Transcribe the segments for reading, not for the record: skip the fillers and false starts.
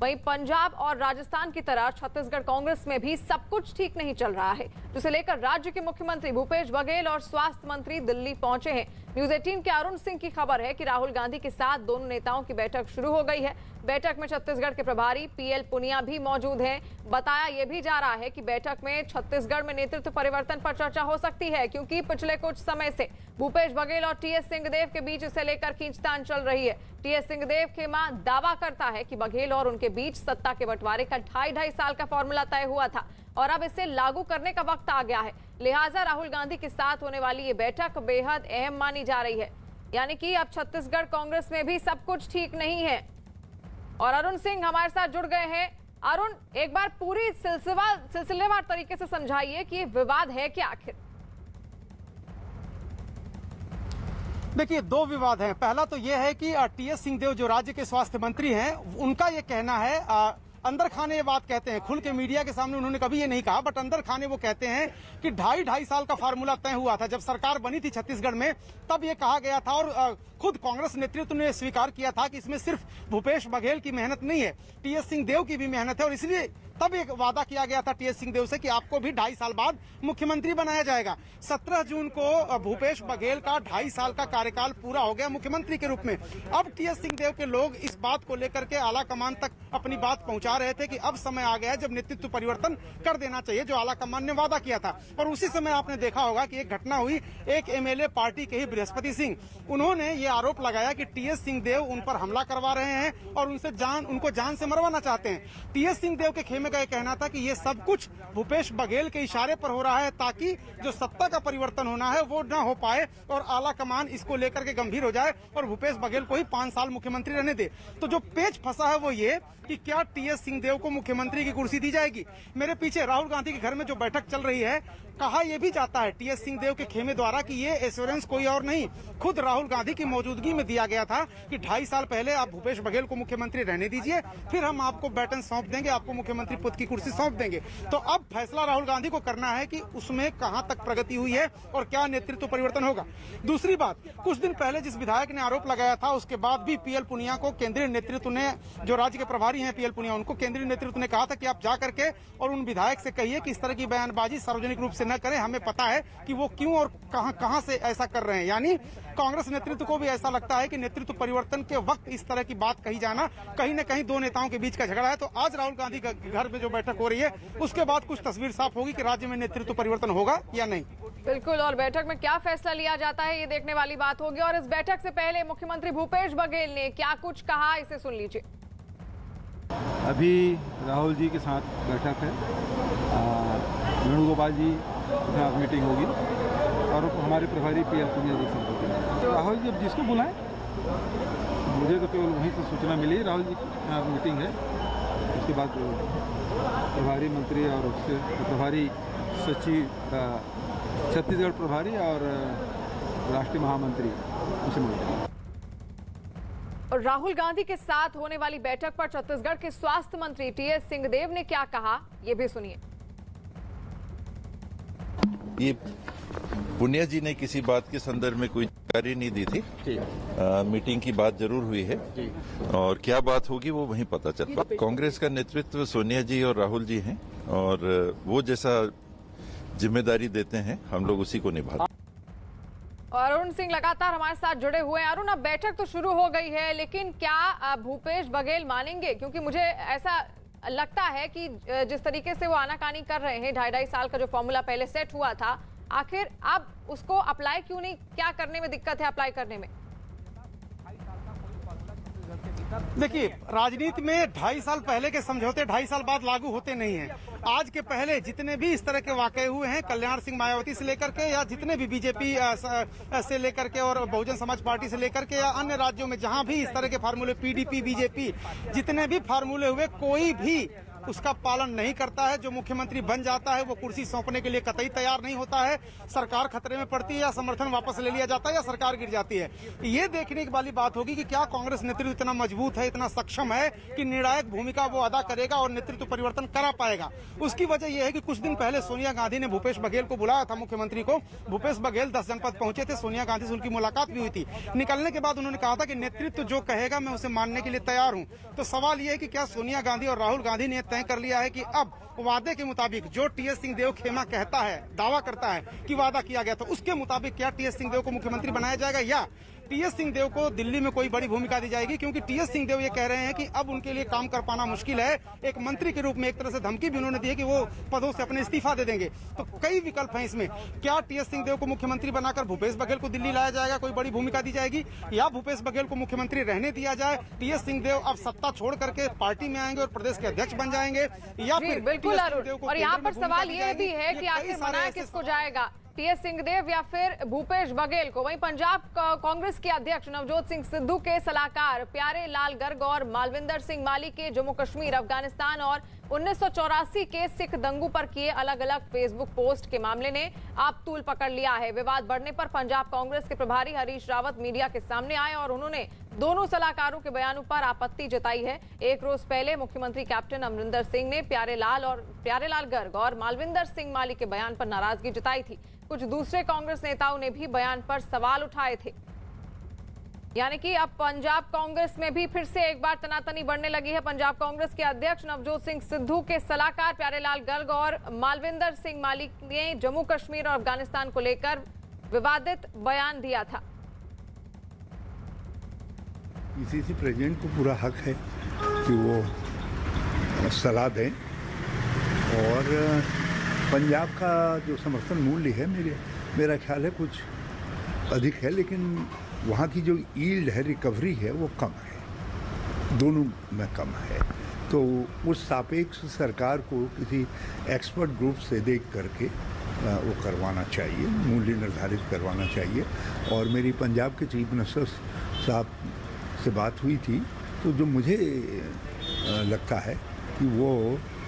वहीं पंजाब और राजस्थान की तरह छत्तीसगढ़ कांग्रेस में भी सब कुछ ठीक नहीं चल रहा है, जिसे लेकर राज्य के मुख्यमंत्री भूपेश बघेल और स्वास्थ्य मंत्री दिल्ली पहुंचे हैं। न्यूज 18 के अरुण सिंह की खबर है कि राहुल गांधी के साथ दोनों नेताओं की बैठक शुरू हो गई है। बैठक में छत्तीसगढ़ के प्रभारी पीएल पुनिया भी मौजूद हैं। बताया यह भी जा रहा है कि बैठक में छत्तीसगढ़ में नेतृत्व परिवर्तन पर चर्चा हो सकती है, क्योंकि पिछले कुछ समय से भूपेश बघेल और टीएस सिंहदेव के बीच इसे लेकर खींचतान चल रही है। टीएस सिंहदेव खेमा दावा करता है कि बघेल और उनके बीच सत्ता के बंटवारे का 2.5 साल का फॉर्मूला तय हुआ था और अब इसे लागू करने का वक्त आ गया है। लिहाजा राहुल गांधी के साथ होने वाली ये बैठक बेहद अहम मानी जा रही है। यानी कि अब छत्तीसगढ़ कांग्रेस में भी सब कुछ ठीक नहीं है। और अरुण सिंह हमारे साथ जुड़ गए हैं। अरुण, एक बार पूरी सिलसिलेवार तरीके से समझाइए कि ये विवाद है क्या आखिर। देखिए, दो विवाद हैं। पहला तो यह है कि टीएस सिंहदेव जो राज्य के स्वास्थ्य मंत्री हैं, उनका ये कहना है, अंदर खाने ये बात कहते हैं, खुल के मीडिया के सामने उन्होंने कभी ये नहीं कहा, बट अंदर खाने वो कहते हैं कि 2.5 साल का फार्मूला तय हुआ था। जब सरकार बनी थी छत्तीसगढ़ में, तब ये कहा गया था और खुद कांग्रेस नेतृत्व ने स्वीकार किया था कि इसमें सिर्फ भूपेश बघेल की मेहनत नहीं है, टीएस सिंहदेव की भी मेहनत है। और इसलिए तब एक वादा किया गया था टीएस सिंहदेव से कि आपको भी 2.5 साल बाद मुख्यमंत्री बनाया जाएगा। 17 जून को भूपेश बघेल का 2.5 साल का कार्यकाल पूरा हो गया मुख्यमंत्री के रूप में। अब टीएस सिंहदेव के लोग इस बात को लेकर के आला कमान तक अपनी बात पहुंचा रहे थे कि अब समय आ गया है जब नेतृत्व परिवर्तन कर देना चाहिए, जो आला कमान ने वादा किया था। और उसी समय आपने देखा होगा कि एक घटना हुई, एक एमएलए पार्टी के ही बृहस्पति सिंह, उन्होंने ये आरोप लगाया कि टीएस सिंहदेव उन पर हमला करवा रहे हैं और उनको जान से मरवाना चाहते हैं। टीएस सिंहदेव के खेमे का कहना था कि ये सब कुछ भूपेश बघेल के इशारे पर हो रहा है, ताकि जो सत्ता का परिवर्तन होना है वो न हो पाए और आला कमान इसको लेकर के गंभीर हो जाए और भूपेश बघेल को ही 5 साल मुख्यमंत्री रहने दे। तो जो पेच फंसा है वो ये कि क्या टीएस सिंहदेव को मुख्यमंत्री की कुर्सी दी जाएगी। मेरे पीछे राहुल गांधी के घर में जो बैठक चल रही है, कहा यह भी जाता है टीएस सिंहदेव के खेमे द्वारा कि ये एश्योरेंस कोई और नहीं, खुद राहुल गांधी की मौजूदगी में दिया गया था कि 2.5 साल पहले आप भूपेश बघेल को मुख्यमंत्री रहने दीजिए, फिर हम आपको बैटन सौंप देंगे, आपको मुख्यमंत्री पद की कुर्सी सौंप देंगे। तो अब फैसला राहुल गांधी को करना है कि उसमें कहां तक प्रगति हुई है और क्या नेतृत्व परिवर्तन होगा। दूसरी बात, कुछ दिन पहले जिस विधायक ने आरोप लगाया था, उसके बाद भी पीएल पुनिया को केंद्रीय नेतृत्व ने, जो राज्य के प्रभारी हैं पीएल पुनिया, उनको केंद्रीय नेतृत्व ने कहा था कि आप जा करके और उन विधायक से कहिए कि इस तरह की बयानबाजी सार्वजनिक रूप से न करें, हमें पता है कि वो क्यों और कहां से ऐसा कर रहे हैं। यानी कांग्रेस नेतृत्व को भी ऐसा लगता है कि नेतृत्व परिवर्तन के वक्त इस तरह की बात कही जाना कहीं न कहीं दो नेताओं के बीच का झगड़ा है। तो आज राहुल गांधी के घर में जो बैठक हो रही है, उसके बाद कुछ तस्वीर साफ होगी कि राज्य में नेतृत्व परिवर्तन होगा या नहीं। बिल्कुल, और बैठक में क्या फैसला लिया जाता है ये देखने वाली बात होगी। और इस बैठक से पहले मुख्यमंत्री भूपेश बघेल ने क्या कुछ कहा, इसे सुन लीजिए। अभी राहुल जी के साथ बैठक है, वेणुगोपाल जी के साथ मीटिंग होगी और हमारे प्रभारी पीएल पुनिया जी से होगी। तो राहुल जी अब जिसको बुलाएं, मुझे तो केवल वहीं पर सूचना मिली राहुल जी की मीटिंग है। उसके बाद प्रभारी मंत्री और उससे प्रभारी सचिव, छत्तीसगढ़ प्रभारी और राष्ट्रीय महामंत्री उसे मिलेंगे। और राहुल गांधी के साथ होने वाली बैठक पर छत्तीसगढ़ के स्वास्थ्य मंत्री टीएस सिंहदेव ने क्या कहा, ये भी सुनिए। ये पुनिया जी ने किसी बात के संदर्भ में कोई जानकारी नहीं दी थी। मीटिंग की बात जरूर हुई है और क्या बात होगी वो वहीं पता चलता। कांग्रेस का नेतृत्व सोनिया जी और राहुल जी हैं और वो जैसा जिम्मेदारी देते हैं हम लोग उसी को निभाते हैं। और अरुण सिंह लगातार हमारे साथ जुड़े हुए हैं। अरुण, अब बैठक तो शुरू हो गई है, लेकिन क्या भूपेश बघेल मानेंगे? क्योंकि मुझे ऐसा लगता है कि जिस तरीके से वो आनाकानी कर रहे हैं, 2.5 साल का जो फॉर्मूला पहले सेट हुआ था, आखिर अब उसको अप्लाई क्यों नहीं, क्या करने में दिक्कत है अप्लाई करने में? देखिए, राजनीति में 2.5 साल पहले के समझौते 2.5 साल बाद लागू होते नहीं हैं। आज के पहले जितने भी इस तरह के वाकये हुए हैं, कल्याण सिंह मायावती से लेकर के या जितने भी बीजेपी से लेकर के और बहुजन समाज पार्टी से लेकर के या अन्य राज्यों में जहां भी इस तरह के फार्मूले, पीडीपी, बीजेपी, जितने भी फार्मूले हुए, कोई भी उसका पालन नहीं करता है। जो मुख्यमंत्री बन जाता है वो कुर्सी सौंपने के लिए कतई तैयार नहीं होता है। सरकार खतरे में पड़ती है या समर्थन वापस ले लिया जाता है या सरकार गिर जाती है। ये देखने वाली बात होगी कि क्या कांग्रेस नेतृत्व इतना मजबूत है, इतना सक्षम है कि निर्णायक भूमिका वो अदा करेगा और नेतृत्व परिवर्तन करा पाएगा। उसकी वजह यह है कि कुछ दिन पहले सोनिया गांधी ने भूपेश बघेल को बुलाया था मुख्यमंत्री को। भूपेश बघेल 10 जनपद पहुंचे थे, सोनिया गांधी से उनकी मुलाकात भी हुई थी। निकलने के बाद उन्होंने कहा था कि नेतृत्व जो कहेगा मैं उसे मानने के लिए तैयार हूं। तो सवाल यह है कि क्या सोनिया गांधी और राहुल गांधी ने तय कर लिया है कि अब वादे के मुताबिक जो टीएस सिंहदेव खेमा कहता है, दावा करता है कि वादा किया गया, तो उसके मुताबिक क्या टीएस सिंहदेव को मुख्यमंत्री बनाया जाएगा या टीएस सिंहदेव को दिल्ली में कोई बड़ी भूमिका दी जाएगी? क्योंकि टीएस सिंहदेव ये कह रहे हैं कि अब उनके लिए काम कर पाना मुश्किल है। एक मंत्री के रूप में एक तरह से धमकी भी उन्होंने दी है कि वो पदों से अपने इस्तीफा दे देंगे। तो कई विकल्प हैं इसमें। क्या टीएस सिंहदेव को मुख्यमंत्री बनाकर भूपेश बघेल को दिल्ली लाया जाएगा, कोई बड़ी भूमिका दी जाएगी, या भूपेश बघेल को मुख्यमंत्री रहने दिया जाए, टीएस सिंहदेव अब सत्ता छोड़ करके पार्टी में आएंगे और प्रदेश के अध्यक्ष बन जाएंगे, या फिर बिल्कुल अरुण। और यहाँ पर सवाल ये भी है कि आखिर मनाया किसको जाएगा, टीएस सिंहदेव या फिर भूपेश बघेल को? वहीं पंजाब कांग्रेस के अध्यक्ष नवजोत सिंह सिद्धू के सलाहकार प्यारे लाल गर्ग और मालविंदर सिंह माली के जम्मू कश्मीर, अफगानिस्तान और 1984 के सिख दंगों पर किए अलग अलग फेसबुक पोस्ट के मामले ने आप तूल पकड़ लिया है। विवाद बढ़ने पर पंजाब कांग्रेस के प्रभारी हरीश रावत मीडिया के सामने आए और उन्होंने दोनों सलाहकारों के बयानों पर आपत्ति जताई है। एक रोज पहले मुख्यमंत्री कैप्टन अमरिंदर सिंह ने प्यारे लाल गर्ग और मालविंदर सिंह माली के बयान पर नाराजगी जताई थी। कुछ दूसरे कांग्रेस नेताओं ने भी बयान पर सवाल उठाए थे। यानी कि अब पंजाब कांग्रेस में भी फिर से एक बार तनातनी बढ़ने लगी है। पंजाब कांग्रेस के अध्यक्ष नवजोत सिंह सिद्धू के सलाहकार प्यारेलाल गर्ग और मालविंदर सिंह माली ने जम्मू कश्मीर और अफगानिस्तान को लेकर विवादित बयान दिया था। पीसीसी प्रेसिडेंट को पूरा हक है कि वो सलाह दें और पंजाब का जो समर्थन मूल्य है मेरा ख्याल है कुछ अधिक है, लेकिन वहाँ की जो यील्ड है, रिकवरी है, वो कम है, दोनों में कम है। तो उस सापेक्ष सरकार को किसी एक्सपर्ट ग्रुप से देख करके वो करवाना चाहिए, मूल्य निर्धारित करवाना चाहिए। और मेरी पंजाब के चीफ मिनिस्टर साहब से बात हुई थी, तो जो मुझे लगता है कि वो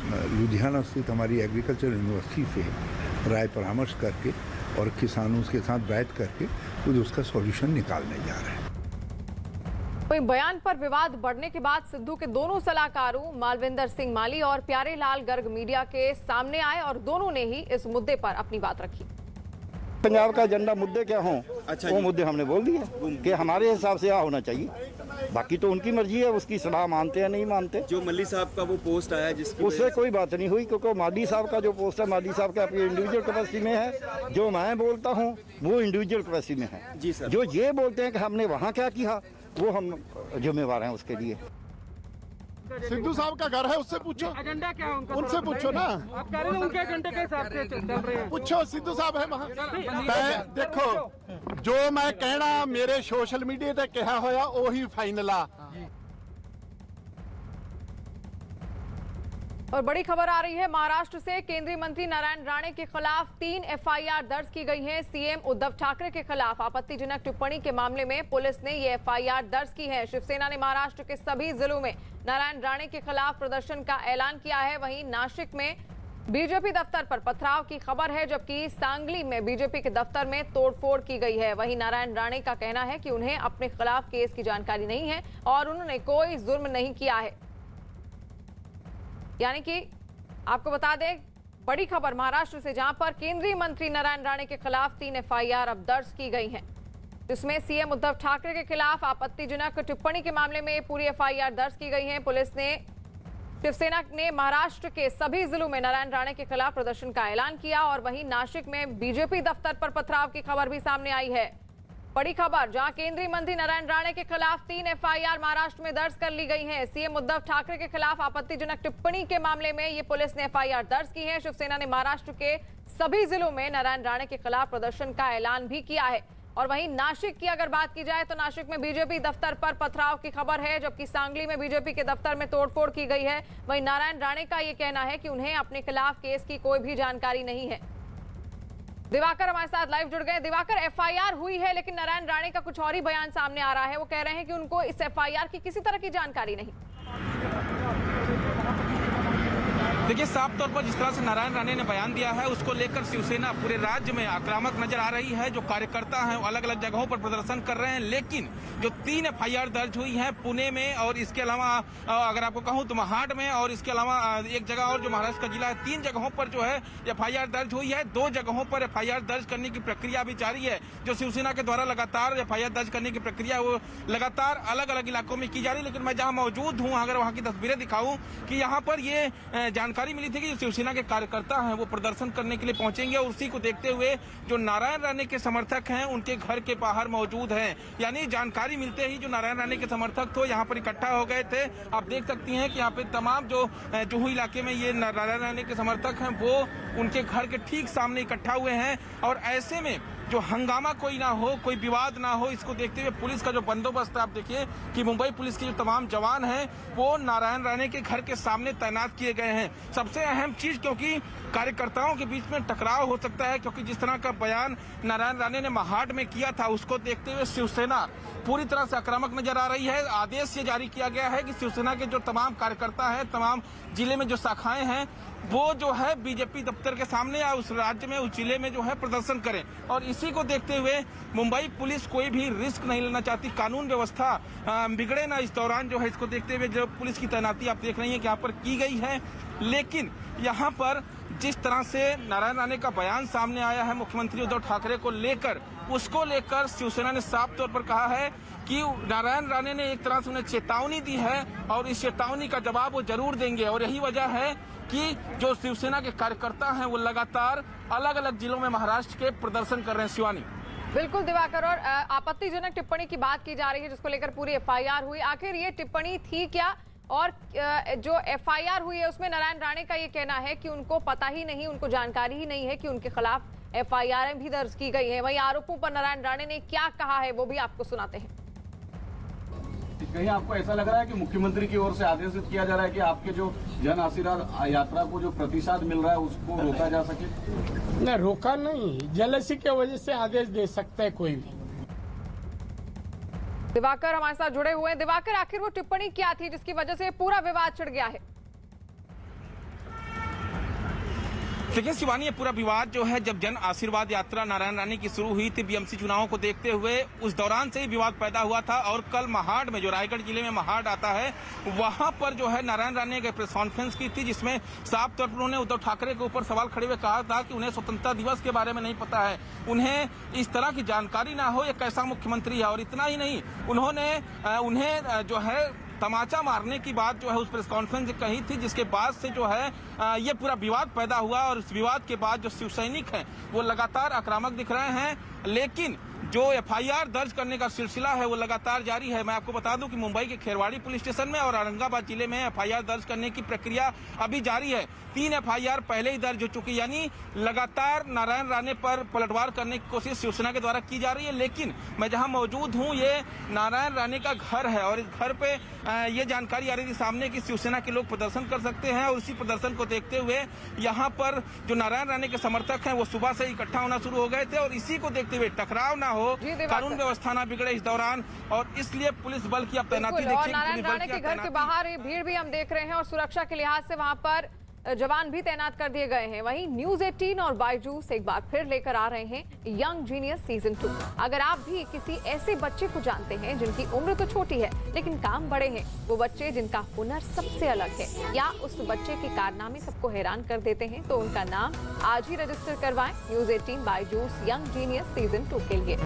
लुधियाना स्थित हमारी एग्रीकल्चर यूनिवर्सिटी से राय परामर्श करके और किसानों के साथ बैठ करके खुद उसका सॉल्यूशन निकालने जा रहे हैं। वहीं बयान पर विवाद बढ़ने के बाद सिद्धू के दोनों सलाहकारों मालविंदर सिंह माली और प्यारेलाल गर्ग मीडिया के सामने आए और दोनों ने ही इस मुद्दे पर अपनी बात रखी। पंजाब का एजेंडा मुद्दे क्या हों, वो मुद्दे हमने बोल दिए कि हमारे हिसाब से क्या होना चाहिए। बाकी तो उनकी मर्जी है, उसकी सलाह मानते हैं नहीं मानते। जो मल्ली साहब का वो पोस्ट आया जिसकी उससे कोई बात नहीं हुई, क्योंकि माली साहब का जो पोस्ट है माली साहब का अपनी इंडिविजुअल कैपेसिटी में है। जो मैं बोलता हूँ वो इंडिविजुअल कैपेसिटी में है। जी सर। जो ये बोलते हैं कि हमने वहाँ क्या किया, वो हम जिम्मेवार हैं उसके लिए। सिद्धू साहब का घर है, उससे पूछो एजेंडा क्या है उनका, उनसे पूछो ना। आप कह रहे हैं उनके एजेंडे के हिसाब से चल रहे हैं। पूछो सिद्धू साहब है वहाँ। देखो जो मैं कहना मेरे सोशल मीडिया ते कहा होया ओही फाइनल आ। और बड़ी खबर आ रही है महाराष्ट्र से। केंद्रीय मंत्री नारायण राणे के खिलाफ 3 एफआईआर दर्ज की गई हैं। सीएम उद्धव ठाकरे के खिलाफ आपत्तिजनक टिप्पणी के मामले में पुलिस ने ये एफआईआर दर्ज की है। शिवसेना ने महाराष्ट्र के सभी जिलों में नारायण राणे के खिलाफ प्रदर्शन का ऐलान किया है। वहीं नासिक में बीजेपी दफ्तर पर पथराव की खबर है, जबकि सांगली में बीजेपी के दफ्तर में तोड़फोड़ की गई है। वहीं नारायण राणे का कहना है कि उन्हें अपने खिलाफ केस की जानकारी नहीं है और उन्होंने कोई जुर्म नहीं किया है। यानी कि आपको बता दें, बड़ी खबर महाराष्ट्र से, जहां पर केंद्रीय मंत्री नारायण राणे के खिलाफ 3 एफआईआर अब दर्ज की गई हैं, जिसमें सीएम उद्धव ठाकरे के खिलाफ आपत्तिजनक टिप्पणी के मामले में पूरी एफआईआर दर्ज की गई है। पुलिस ने, शिवसेना ने महाराष्ट्र के सभी जिलों में नारायण राणे के खिलाफ प्रदर्शन का ऐलान किया और वहीं नासिक में बीजेपी दफ्तर पर पथराव की खबर भी सामने आई है। बड़ी खबर, जहां केंद्रीय मंत्री नारायण राणे के खिलाफ 3 एफआईआर महाराष्ट्र में दर्ज कर ली गई हैं। सीएम उद्धव ठाकरे के खिलाफ आपत्तिजनक टिप्पणी के मामले में ये पुलिस ने एफआईआर दर्ज की है। शिवसेना ने महाराष्ट्र के सभी जिलों में नारायण राणे के खिलाफ प्रदर्शन का ऐलान भी किया है। और वहीं नासिक की अगर बात की जाए तो नासिक में बीजेपी दफ्तर पर पथराव की खबर है, जबकि सांगली में बीजेपी के दफ्तर में तोड़फोड़ की गई है। वहीं नारायण राणे का ये कहना है कि उन्हें अपने खिलाफ केस की कोई भी जानकारी नहीं है। दिवाकर हमारे साथ लाइव जुड़ गए। दिवाकर, एफआईआर हुई है लेकिन नारायण राणे का कुछ और ही बयान सामने आ रहा है। वो कह रहे हैं कि उनको इस एफआईआर की किसी तरह की जानकारी नहीं। देखिए, साफ तौर पर जिस तरह से नारायण राणे ने बयान दिया है उसको लेकर शिवसेना पूरे राज्य में आक्रामक नजर आ रही है। जो कार्यकर्ता हैं अलग अलग जगहों पर प्रदर्शन कर रहे हैं, लेकिन जो 3 FIR दर्ज हुई है पुणे में और इसके अलावा अगर आपको कहूं तो महाड में और इसके अलावा एक जगह और जो महाराष्ट्र का जिला है, 3 जगहों पर जो है FIR दर्ज हुई है। 2 जगहों पर FIR दर्ज करने की प्रक्रिया भी जारी है। जो शिवसेना के द्वारा लगातार FIR दर्ज करने की प्रक्रिया वो लगातार अलग अलग इलाकों में की जा रही है। लेकिन मैं जहां मौजूद हूं, अगर वहां की तस्वीरें दिखाऊं कि यहाँ पर ये जानकारी मिली थी कि जो शिवसेना के कार्यकर्ता हैं वो प्रदर्शन करने के लिए पहुंचेंगे और उसी को देखते हुए जो नारायण राणे के समर्थक हैं उनके घर के बाहर मौजूद हैं। यानी जानकारी मिलते ही जो नारायण राणे के समर्थक थे यहाँ पर इकट्ठा हो गए थे। आप देख सकती हैं कि यहाँ पे तमाम जो जुहू इलाके में ये नारायण राणे के समर्थक हैं वो उनके घर के ठीक सामने इकट्ठा हुए हैं। और ऐसे में जो हंगामा कोई ना हो, कोई विवाद ना हो, इसको देखते हुए पुलिस का जो बंदोबस्त है, आप देखिए कि मुंबई पुलिस के जो तमाम जवान हैं वो नारायण राणे के घर के सामने तैनात किए गए हैं। सबसे अहम चीज, क्योंकि कार्यकर्ताओं के बीच में टकराव हो सकता है, क्योंकि जिस तरह का बयान नारायण राणे ने महाड में किया था उसको देखते हुए शिवसेना पूरी तरह से आक्रामक नजर आ रही है। आदेश ये जारी किया गया है कि शिवसेना के जो तमाम कार्यकर्ता हैं, तमाम जिले में जो शाखाएं हैं, वो जो है बीजेपी दफ्तर के सामने या उस राज्य में, उस जिले में जो है प्रदर्शन करें। और इसी को देखते हुए मुंबई पुलिस कोई भी रिस्क नहीं लेना चाहती, कानून व्यवस्था बिगड़े ना इस दौरान जो है, इसको देखते हुए जो पुलिस की तैनाती आप देख रही हैं कि यहाँ पर की गई है। लेकिन यहाँ पर जिस तरह से नारायण राणे का बयान सामने आया है मुख्यमंत्री उद्धव ठाकरे को लेकर, उसको लेकर शिवसेना ने साफ तौर पर कहा है कि नारायण राणे ने एक तरह से उन्हें चेतावनी दी है और इस चेतावनी का जवाब वो जरूर देंगे। और यही वजह है कि जो शिवसेना के कार्यकर्ता हैं वो लगातार अलग अलग जिलों में महाराष्ट्र के प्रदर्शन कर रहे हैं। शिवानी। बिल्कुल दिवाकर, और आपत्तिजनक टिप्पणी की बात की जा रही है जिसको लेकर पूरी FIR हुई। आखिर ये टिप्पणी थी क्या? और जो FIR हुई है उसमें नारायण राणे का ये कहना है कि उनको पता ही नहीं, उनको जानकारी ही नहीं है कि उनके खिलाफ FIR भी दर्ज की गई है। वहीं आरोपों पर नारायण राणे ने क्या कहा है वो भी आपको सुनाते हैं। कहीं आपको ऐसा लग रहा है कि मुख्यमंत्री की ओर से आदेशित किया जा रहा है कि आपके जो जन आशीर्वाद यात्रा को जो प्रतिसाद मिल रहा है उसको रोका जा सके? नहीं, रोका नहीं, जेलसी की वजह से आदेश दे सकता है कोई भी। दिवाकर हमारे साथ जुड़े हुए हैं। दिवाकर, आखिर वो टिप्पणी क्या थी जिसकी वजह से पूरा विवाद छिड़ गया है? देखिए शिवानी, ये पूरा विवाद जो है जब जन आशीर्वाद यात्रा नारायण राणे की शुरू हुई थी BMC चुनावों को देखते हुए, उस दौरान से ही विवाद पैदा हुआ था। और कल महाड में, जो रायगढ़ जिले में महाड आता है, वहां पर जो है नारायण राणे ने प्रेस कॉन्फ्रेंस की थी जिसमें साफ तौर पर उन्होंने उद्धव ठाकरे के ऊपर सवाल खड़े हुए कहा था कि उन्हें स्वतंत्रता दिवस के बारे में नहीं पता है, उन्हें इस तरह की जानकारी ना हो, ये कैसा मुख्यमंत्री है। और इतना ही नहीं, उन्होंने उन्हें जो है तमाचा मारने की बात जो है उस प्रेस कॉन्फ्रेंस में कही थी, जिसके बाद से जो है ये पूरा विवाद पैदा हुआ। और इस विवाद के बाद जो शिव सैनिक हैं वो लगातार आक्रामक दिख रहे हैं। लेकिन जो FIR दर्ज करने का सिलसिला है वो लगातार जारी है। मैं आपको बता दूं कि मुंबई के खेरवाड़ी पुलिस स्टेशन में और औरंगाबाद जिले में FIR दर्ज करने की प्रक्रिया अभी जारी है। 3 FIR पहले ही दर्ज हो चुकी, यानी लगातार नारायण राणे पर पलटवार करने की कोशिश शिवसेना के द्वारा की जा रही है। लेकिन मैं जहां मौजूद हूं, ये नारायण राणे का घर है और इस घर पे ये जानकारी आ रही थी सामने कि शिवसेना के लोग प्रदर्शन कर सकते हैं। और इसी प्रदर्शन को देखते हुए यहाँ पर जो नारायण राणे के समर्थक हैं वो सुबह से इकट्ठा होना शुरू हो गए थे। और इसी को देखते हुए टकराव ना हो, कानून व्यवस्था ना बिगड़े इस दौरान, और इसलिए पुलिस बल की अब तैनाती देखिए। नारायण राणे के घर के बाहर ये भीड़ भी हम देख रहे हैं और सुरक्षा के लिहाज से वहां पर जवान भी तैनात कर दिए गए हैं। वहीं न्यूज़ 18 और बायजूस एक बार फिर लेकर आ रहे हैं यंग जीनियस सीजन 2। अगर आप भी किसी ऐसे बच्चे को जानते हैं जिनकी उम्र तो छोटी है लेकिन काम बड़े हैं, वो बच्चे जिनका हुनर सबसे अलग है, या उस बच्चे के कारनामे सबको हैरान कर देते हैं, तो उनका नाम आज ही रजिस्टर करवाएं news 18 Byju's young genius season 2 के लिए।